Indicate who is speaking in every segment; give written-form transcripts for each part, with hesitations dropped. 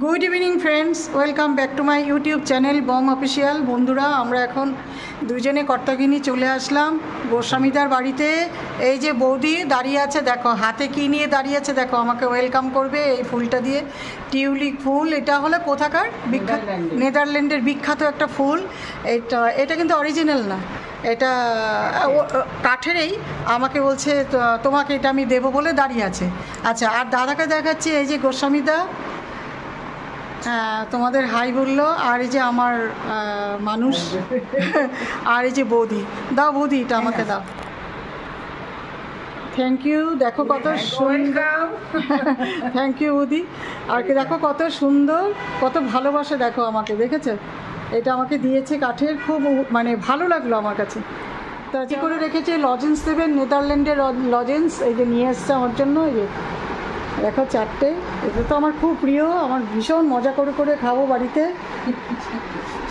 Speaker 1: Good evening friends, welcome back to my YouTube channel বম official. বন্ধুরা, আমরা এখন দুজনে কর্তাগিনী চলে আসলাম গোস্বামীদার বাড়িতে। এই যে বৌদি দাঁড়িয়ে আছে, দেখো হাতে কী নিয়ে দাঁড়িয়ে আছে, দেখো আমাকে ওয়েলকাম করবে এই ফুলটা দিয়ে। টিউলিপ ফুল, এটা হলো কোথাকার বিখ্যাত, নেদারল্যান্ডের বিখ্যাত একটা ফুল। এটা কিন্তু অরিজিনাল না, এটা কাঠেরই। আমাকে বলছে তোমাকে এটা আমি দেবো বলে দাঁড়িয়ে আছে। আচ্ছা, আর দাদাকে দেখাচ্ছি, এই যে গোস্বামীদা তোমাদের হাই বললো। আর এই যে আমার মানুষ, আর এই যে বৌদি, দাও বৌদি এটা আমাকে দাও। Thank you. দেখো কত সুন্দর, থ্যাংক ইউ বৌদি। আর কি দেখো কত সুন্দর, কত ভালোবাসে দেখো আমাকে, দেখেছো? এটা আমাকে দিয়েছে কাঠের, খুব মানে ভালো লাগলো আমার কাছে। তা যে করে রেখেছে লজেন্স দেবেন, নেদারল্যান্ডের লজেন্স, এই যে নিয়ে এসছে আমার জন্য। এই যে দেখো চারটে, এটা তো আমার খুব প্রিয়, আমার ভীষণ মজা করে করে খাবো বাড়িতে।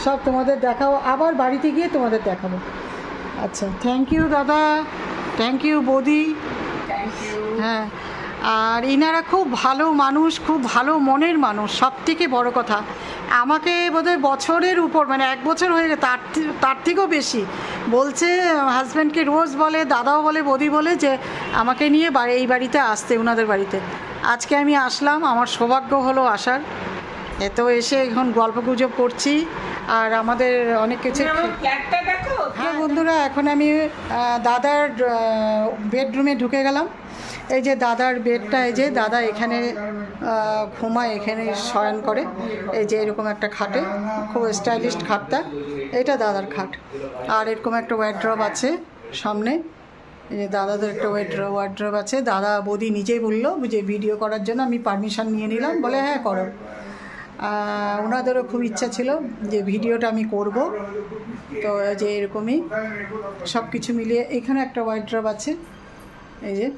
Speaker 1: সব তোমাদের দেখাবো, আবার বাড়িতে গিয়ে তোমাদের দেখাবো। আচ্ছা, থ্যাংক ইউ দাদা, থ্যাংক ইউ বৌদি। হ্যাঁ, আর ইনারা খুব ভালো মানুষ, খুব ভালো মনের মানুষ। সব থেকে বড় কথা, আমাকে বোধহয় বছরের উপর, মানে 1 বছর হয়ে গেছে, তার থেকেও বেশি বলছে। হাজব্যান্ডকে রোজ বলে, দাদাও বলে, বৌদি বলে যে আমাকে নিয়ে এই বাড়িতে আসতে, ওনাদের বাড়িতে। আজকে আমি আসলাম, আমার সৌভাগ্য হলো আসার। এতো এসে এখন গল্পগুজব করছি, আর আমাদের অনেক কিছু। হ্যাঁ বন্ধুরা, এখন আমি দাদার বেডরুমে ঢুকে গেলাম। এই যে দাদার বেডটা, এই যে দাদা এখানে ঘুমায়, এখানে শয়ন করে। এই যে এরকম একটা খাটে, খুব স্টাইলিশ খাটটা, এটা দাদার খাট। আর এরকম একটা ওয়ার্ড্রব আছে সামনে, এই যে দাদাদের একটা ওয়ার্ড্রব আছে। দাদা বৌদি নিজেই বললো যে ভিডিও করার জন্য, আমি পারমিশন নিয়ে নিলাম, বলে হ্যাঁ করো। ওনাদেরও খুব ইচ্ছা ছিল যে ভিডিওটা আমি করব। তো যে এরকমই সব কিছু মিলিয়ে এখানে একটা ওয়ার্ড্রব আছে। এই যে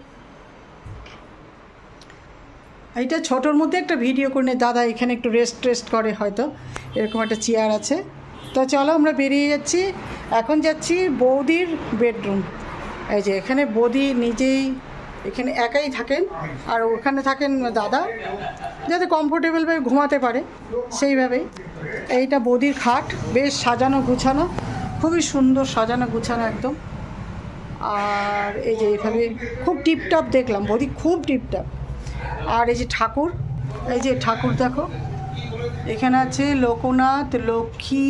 Speaker 1: এইটা ছোটোর মধ্যে একটা ভিডিও করে নিয়ে দাদা এখানে একটু রেস্ট করে হয়তো, এরকম একটা চেয়ার আছে। তো চলো আমরা বেরিয়ে যাচ্ছি, এখন যাচ্ছি বৌদির বেডরুম। এই যে এখানে বৌদি নিজেই এখানে একাই থাকেন, আর ওখানে থাকেন দাদা, যাতে কমফোর্টেবলভাবে ঘুমাতে পারে সেইভাবেই। এইটা বৌদির খাট, বেশ সাজানো গুছানো, খুবই সুন্দর সাজানো গুছানো একদম। আর এই যে এখানে খুব টিপটপ দেখলাম, বৌদি খুব টিপটপ। আর এই যে ঠাকুর, এই যে ঠাকুর দেখো, এখানে আছে লোকনাথ, লক্ষ্মী,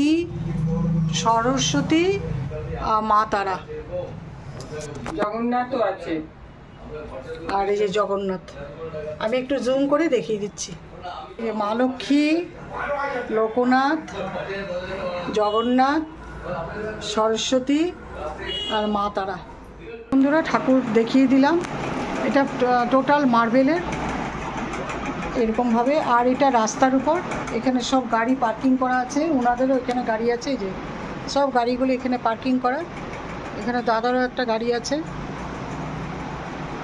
Speaker 1: সরস্বতী, মা তারা,
Speaker 2: জগন্নাথও আছে।
Speaker 1: আর এই যে জগন্নাথ, আমি একটু জুম করে দেখিয়ে দিচ্ছি। এই যে মা লক্ষ্মী, লোকনাথ, জগন্নাথ, সরস্বতী আর মা তারা। বন্ধুরা, ঠাকুর দেখিয়ে দিলাম। এটা টোটাল মার্বেলের এরকমভাবে। আর এটা রাস্তার উপর, এখানে সব গাড়ি পার্কিং করা আছে, ওনাদেরও এখানে গাড়ি আছে। এই যে সব গাড়িগুলো এখানে পার্কিং করা। এখানে দাদারও একটা গাড়ি আছে।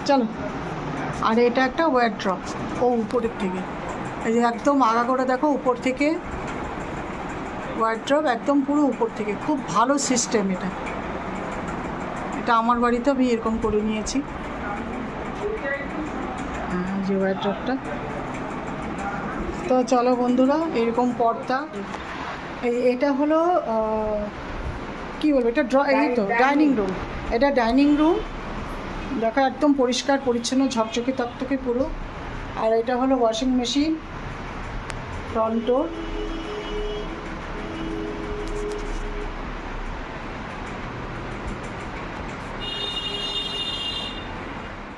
Speaker 1: চলো, আর এটা একটা ওয়ার্ড্রপ, ও উপরের থেকে, এই যে একদম আগা করে দেখো, উপর থেকে ওয়ার্ড্রপ, একদম পুরো উপর থেকে। খুব ভালো সিস্টেম এটা। এটা আমার বাড়িতে আমি এরকম করে নিয়েছি, যে ওয়ার্ড্রপটা। তো চলো বন্ধুরা, এরকম পর্দা। এটা হলো কি বলবো, এটা এই তো ডাইনিং রুম। এটা ডাইনিং রুম, দেখো একদম পরিষ্কার পরিচ্ছন্ন, ঝকঝকে তকতকে পুরো। আর এটা হলো ওয়াশিং মেশিন, ফ্রন্ট ডোর।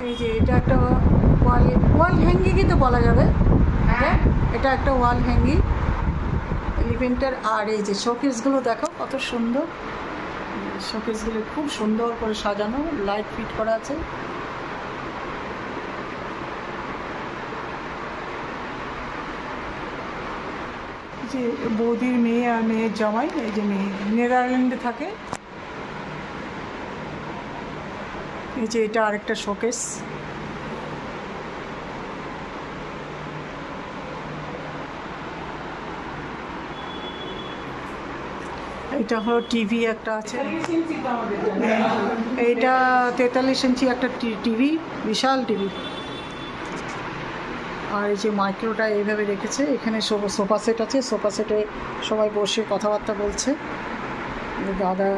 Speaker 1: এই যে এটা একটা ওয়াল হ্যাঙ্গিংই তো বলা যাবে, এটা একটা ওয়াল হ্যাঙ্গিং এলিফেন্টের। আর এই যে শোকেসগুলো দেখো কত সুন্দর, শোকেসগুলো খুব সুন্দর করে সাজানো, লাইট ফিট করা আছে। যে বৌদির মেয়ে আর মেয়ের জামাই, এই যে মেয়ে নেদারল্যান্ডে থাকে। এই যে এটা আরেকটা শোকেস। এটা হলো টিভি একটা আছে, এইটা 43 ইঞ্চি একটা টিভি, বিশাল টিভি। আর এই যে মাইক্রোটা এইভাবে রেখেছে, এখানে সোফা সেট আছে, সোফা সেটে সবাই বসে কথাবার্তা বলছে। দাদা,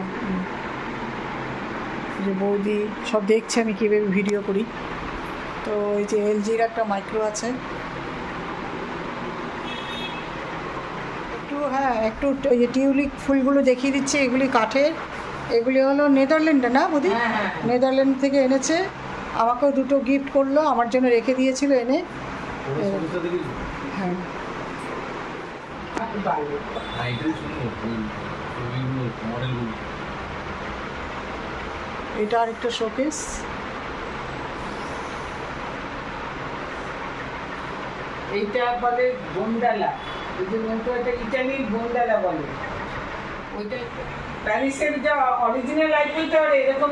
Speaker 1: যে বৌদি সব দেখছে আমি কীভাবে ভিডিও করি। তো এই যে এলজির একটা মাইক্রো আছে। একটু ওই যে টিউলিপ ফুলগুলো দেখিয়ে দিচ্ছে, এগুলি কাঠের, এগুলি হলো নেদারল্যান্ডে না বৌদি? নেদারল্যান্ড থেকে এনেছে, আমাকেও দুটো গিফট করলো, আমার জন্য রেখে দিয়েছিল এনে। হ্যাঁ, এটা আরেকটা শোকেস।
Speaker 2: এইটা বলে গোন্ডালা, ইটালির গোন্ডালা বলে। ওইটা প্যারিসের যা অরিজিনাল আইটেমটা এরকম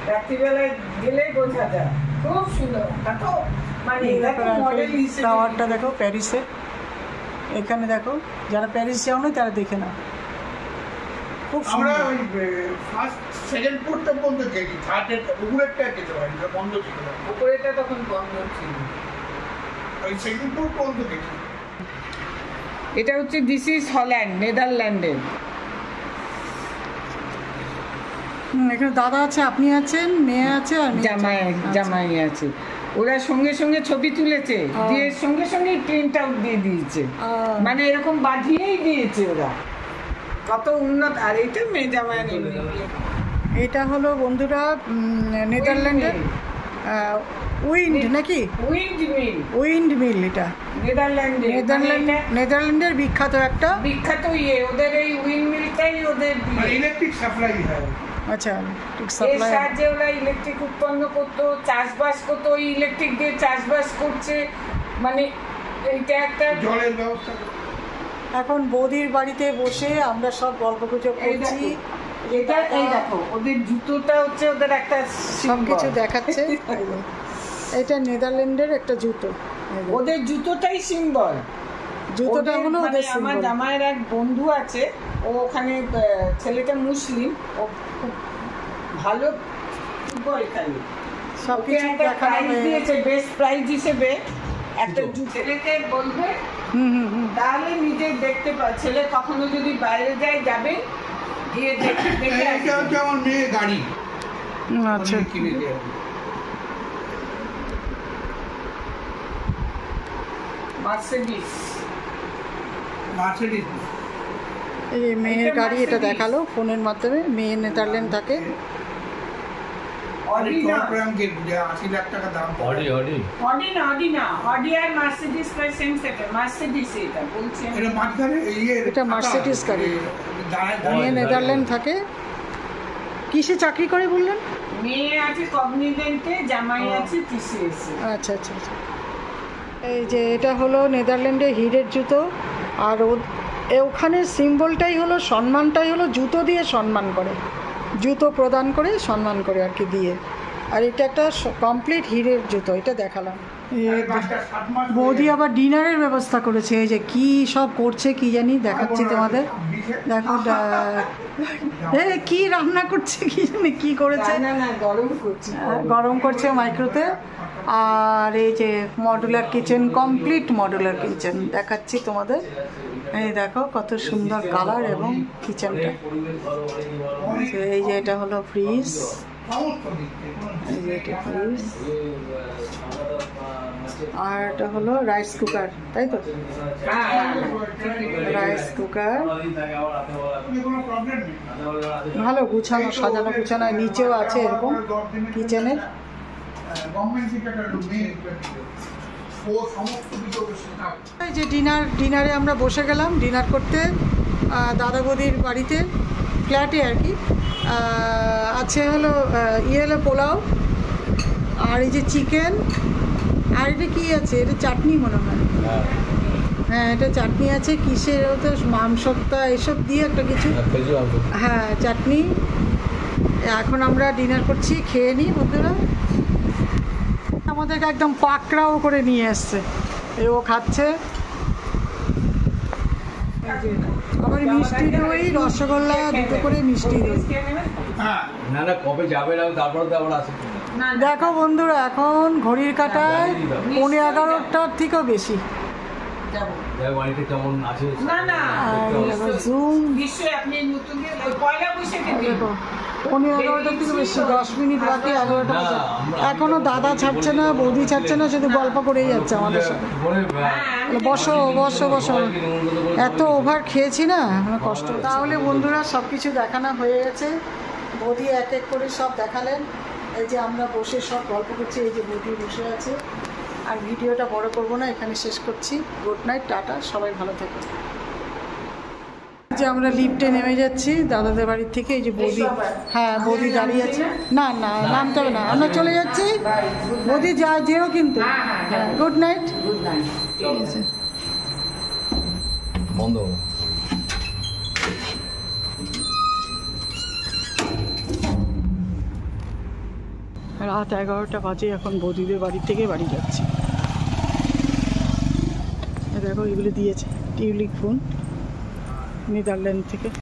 Speaker 2: রাত্রিবেলায় গেলে বোঝা যায়, খুব সুন্দর। মানে
Speaker 1: টাওয়ারটা দেখো প্যারিসের, এখানে দেখো, যারা প্যারিস যাও না তারা দেখে না, খুব
Speaker 3: আমরা ওই ফার্স্ট সেকেন্ড ফ্লোরটা বন্ধ দেখি, থার্ডের উপরেরটা যেতে পারি, বন্ধ ছিল,
Speaker 2: উপরেরটা তখন বন্ধ ছিল,
Speaker 3: ওই সেকেন্ড ফ্লোর বন্ধ দেখি।
Speaker 2: এটা হচ্ছে দিস ইজ হল্যান্ড, নেদারল্যান্ডের।
Speaker 1: এখানে দাদা আছে, আপনি আছেন, মেয়ে আছে, আর
Speaker 2: জামাই আছে। ওরা সঙ্গে সঙ্গে ছবি তুলেছে, দিয়ে সঙ্গে সঙ্গে প্রিন্ট আউট দিয়ে দিয়েছে, মানে এরকম বাঁধিয়েই দিয়েছে ওরা, কত উন্নত। আর এটা মেয়ে জামাইয়ের।
Speaker 1: এটা হলো বন্ধুরা নেদারল্যান্ডের উইন্ড নাকি, উইন্ড মিল। এটা নেদারল্যান্ডের বিখ্যাত একটা
Speaker 2: ওদের এই উইন্ড মিলটাই ওদের
Speaker 3: ইলেকট্রিক সাপ্লাই হয়।
Speaker 1: আচ্ছা,
Speaker 2: এর সাহায্যে ওরা ইলেকট্রিক উৎপন্ন করতো, চাষবাস করতো, ওই ইলেকট্রিক দিয়ে চাষবাস করছে, মানে এইটা একটা
Speaker 3: জলের ব্যবস্থা।
Speaker 1: এখন বৌদির বাড়িতে বসে আমরা সব গল্প গুজব করছি।
Speaker 2: এটা এই দেখো, ওদের জুতোটা হচ্ছে ওদের একটা
Speaker 1: সব কিছু দেখাচ্ছে। এটা নেদারল্যান্ডের একটা জুতো,
Speaker 2: ওদের জুতোটাই সিম্বল।
Speaker 1: জুতোটা হলো ওদের সিম্বল।
Speaker 2: আমার জামাইয়ের এক বন্ধু আছে, ও ওখানে, ছেলেটা মুসলিম, ও খুব ভালো ফুটবল খেলে,
Speaker 1: সব কিছু
Speaker 2: প্রাইজ দিয়েছে, বেস্ট প্রাইজ হিসেবে একটা ছেলেকে বলবে, তাহলে নিজে দেখতে পায়। ছেলে কখনো যদি বাইরে যায়, যাবে গিয়ে দেখে
Speaker 3: আসবে। আমার মেয়ে গাড়ি,
Speaker 1: আচ্ছা,
Speaker 2: মার্সিডিজ।
Speaker 1: এই যে মেয়ের গাড়ি, এটা দেখালো ফোনের মাধ্যমে। মেয়ে নেদারল্যান্ড থাকে।
Speaker 2: অডি লাখ টাকা দাম। অডি আর মার্সিডিজ প্রায় সেম সেটার। মার্সিডিজ এটা বলছেন,
Speaker 1: এটা মার্সিডিজ গাড়ি। মেয়ে নেদারল্যান্ড থাকে। কিসে চাকরি করে বললেন?
Speaker 2: মেয়ে আছে কগনিজেন্টে, জামাই আছে টিসিএস।
Speaker 1: আচ্ছা আচ্ছা আচ্ছা। এই যে এটা হলো নেদারল্যান্ডের হিরের জুতো। আর ওখানের সিম্বলটাই হলো, সম্মানটাই হলো জুতো দিয়ে সম্মান করে, জুতো প্রদান করে সম্মান করে আর কি দিয়ে। আর এটা একটা কমপ্লিট হিরের জুতো, এটা দেখালাম। বৌদি আবার ডিনারের ব্যবস্থা করেছে। এই যে কি সব করছে কি জানি, দেখাচ্ছি তোমাদের। দেখো কি রান্না করছে কি জানি, কি করেছে, গরম করছে মাইক্রোতে। আর এই যে modular kitchen, complete modular kitchen দেখাচ্ছি তোমাদের। এই দেখো কত সুন্দর কালার এবং কিচেনটা। এই যে এটা হলো ফ্রিজ, এই যে এটা ফ্রিজ। আর এটা হলো রাইস কুকার, তাই তো? রাইস কুকার ভালো গুছানো, সাজানো গুছানো। নিচেও আছে এরকম কিচেনের। এই যে ডিনারে আমরা বসে গেলাম ডিনার করতে দাদা বৌদির বাড়িতে, ফ্ল্যাটে আর কি। আছে হলো হলো পোলাও, আর এই যে চিকেন, আর এটা কী আছে, এটা চাটনি মনে হয়। হ্যাঁ, এটা চাটনি আছে, কিসের তো মাংসটা এসব দিয়ে একটা কিছু, হ্যাঁ চাটনি। এখন আমরা ডিনার করছি, খেয়ে নিই বন্ধুরা। আমাদেরকে একদম পাকড়াও করে নিয়ে এসছে, ও খাচ্ছে। আবার মিষ্টি দই, রসগোল্লা, দুটো করে মিষ্টি দই।
Speaker 4: না কবে যাবে না, তারপরে তো আবার আসে।
Speaker 2: না, না।
Speaker 1: দেখো বন্ধুরা, এখন ঘড়ির কাঁটায় 11:30টার থেকেও বেশি।
Speaker 2: যাবো।
Speaker 4: বাড়িতে কেমন আছে
Speaker 2: না না
Speaker 1: জুম
Speaker 2: নিশ্চয়ই আপনি নতুন ওই পয়লা বৈশাখে দিন।
Speaker 1: দেখো 11:30টার থেকে বেশি, 10 মিনিট বাকি 11টা বাজে। এখনো দাদা ছাড়ছে না, বৌদি ছাড়ছে না, শুধু গল্প করেই যাচ্ছে আমাদের সাথে। বসো বসো বসো, এত ওভার খেয়েছি না, আমার কষ্ট হচ্ছে। তাহলে বন্ধুরা সব কিছু দেখানো হয়ে গেছে, বৌদি এক এক করে সব দেখালেন। এই যে আমরা বসে সব গল্প করছি, এই যে বৌদি বসে আছে। আর ভিডিওটা বড় করব না, এখানে শেষ করছি। গুড নাইট, টাটা, সবাই ভালো থাকো। যে আমরা লিফটে নেমে যাচ্ছি দাদাদের বাড়ির থেকে। এই যে বৌদি, হ্যাঁ বৌদি দাঁড়িয়ে আছে। না না নামতে হবে না, আমরা চলে যাচ্ছি। বৌদি যেও কিন্তু।
Speaker 2: হ্যাঁ,
Speaker 1: গুড নাইট।
Speaker 2: Good night.
Speaker 1: ঠিক আছে।
Speaker 4: বন্ধ
Speaker 1: রাত 11টা বাজে, এখন বৌদিদের বাড়ি থেকে বাড়ি যাচ্ছি। দেখো এগুলো দিয়েছে টিউলিপ ফোন, নেদারল্যান্ড থেকে।